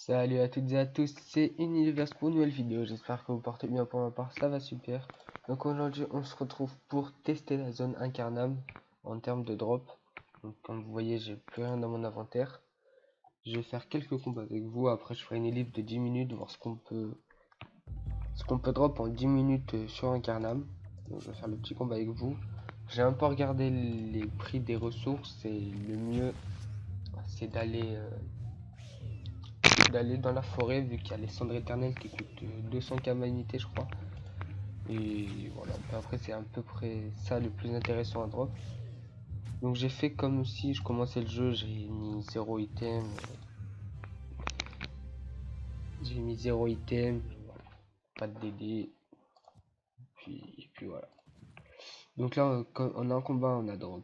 Salut à toutes et à tous, c'est Univers pour une nouvelle vidéo, j'espère que vous portez bien. Pour ma part ça va super. Donc aujourd'hui on se retrouve pour tester la zone incarnable en termes de drop. Donc comme vous voyez j'ai plus rien dans mon inventaire. Je vais faire quelques combats avec vous, après je ferai une élite de 10 minutes, voir ce qu'on peut drop en 10 minutes sur incarnable. Donc je vais faire le petit combat avec vous. J'ai un peu regardé les prix des ressources et le mieux c'est d'aller dans la forêt, vu qu'il y a les cendres éternelles qui coûtent 200 calamité je crois. Et voilà, après c'est à peu près ça le plus intéressant à drop. Donc j'ai fait comme si je commençais le jeu, j'ai mis 0 item. J'ai mis 0 item, voilà, pas de DD. Puis voilà. Donc là on a un combat, on a drop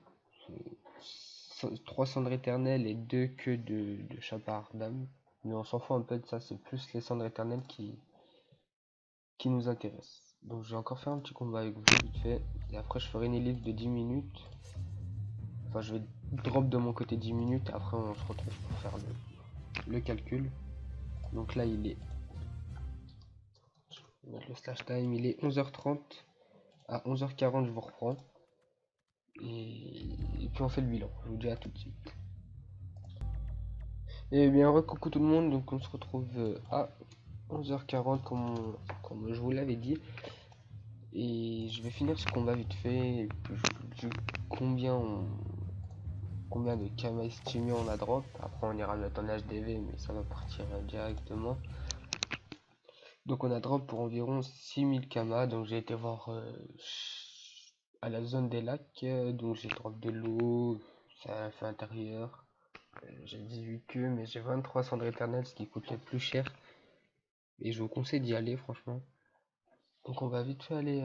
3 cendres éternelles et 2 queues de chapardame. Mais on s'en fout un peu de ça, c'est plus les cendres éternelles qui nous intéressent. Donc je vais encore faire un petit combat avec vous vite fait. Et après je ferai une élite de 10 minutes. Enfin je vais drop de mon côté 10 minutes. Après on se retrouve pour faire le calcul. Donc là il est... Je vais mettre le slash time. Il est 11h30. À 11h40 je vous reprends. Et puis on fait le bilan. Je vous dis à tout de suite. Et bien coucou tout le monde. Donc on se retrouve à 11h40 comme je vous l'avais dit. Et je vais finir ce combat vite fait. Et puis je vous dis combien de kama estimé on a drop. Après on ira mettre en HDV, mais ça va partir directement. Donc on a drop pour environ 6000 kama. Donc j'ai été voir à la zone des lacs. Donc j'ai drop de l'eau, ça fait intérieur. J'ai 18 queues, mais j'ai 23 cendres éternelles, ce qui coûte le plus cher. Et je vous conseille d'y aller franchement. Donc on va vite fait aller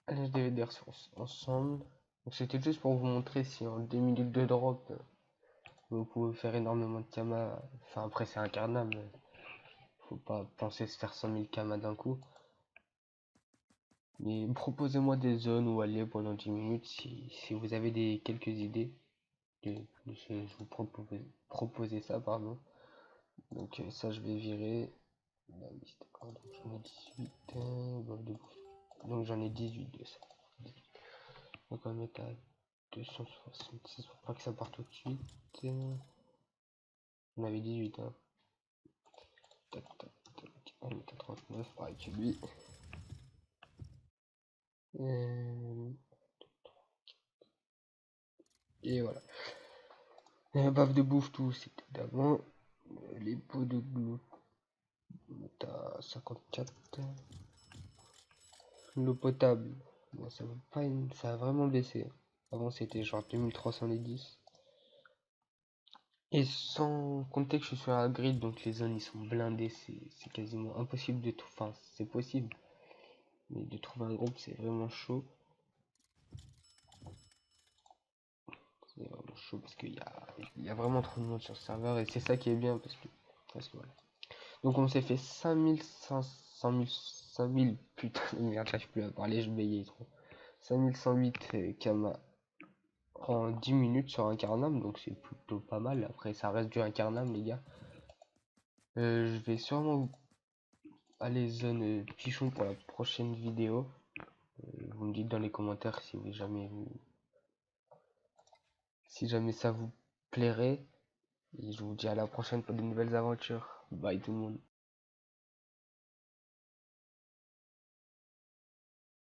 à l'HDV des ressources ensemble. Donc c'était juste pour vous montrer si en 2 minutes de drop vous pouvez faire énormément de kama. Enfin après c'est incarnable, faut pas penser se faire 100 000 kama d'un coup. Mais proposez-moi des zones où aller pendant 10 minutes si vous avez quelques idées. Je vous proposer ça, pardon. Donc ça je vais virer. La liste, d'accord, donc j'en ai 18. Donc j'en ai 18 de ça. Donc on va mettre à 266 pour pas que ça parte tout de suite. On avait 18 hein. Tac, tac, tac. On est à 39 pareil que lui. Et voilà. Bave de bouffe, tout c'était d'avant. Les pots de glou, on est à 54. L'eau potable, bon, ça a vraiment baissé. Avant c'était genre 2310. Et sans compter que je suis sur la grid, donc les zones ils sont blindés, c'est quasiment impossible de trouver. Enfin, c'est possible, mais de trouver un groupe c'est vraiment chaud. C'est vraiment chaud parce qu'il y a vraiment trop de monde sur le serveur et c'est ça qui est bien parce que voilà. Donc on s'est fait 5000 putain de merde, j'arrive plus à parler, je bégayais trop. 5108 kama en 10 minutes sur incarnable, donc c'est plutôt pas mal. Après ça reste du incarnable les gars. Je vais sûrement aller zone pichon pour la prochaine vidéo. Vous me dites dans les commentaires si jamais ça vous plairait. Et je vous dis à la prochaine pour de nouvelles aventures. Bye tout le monde.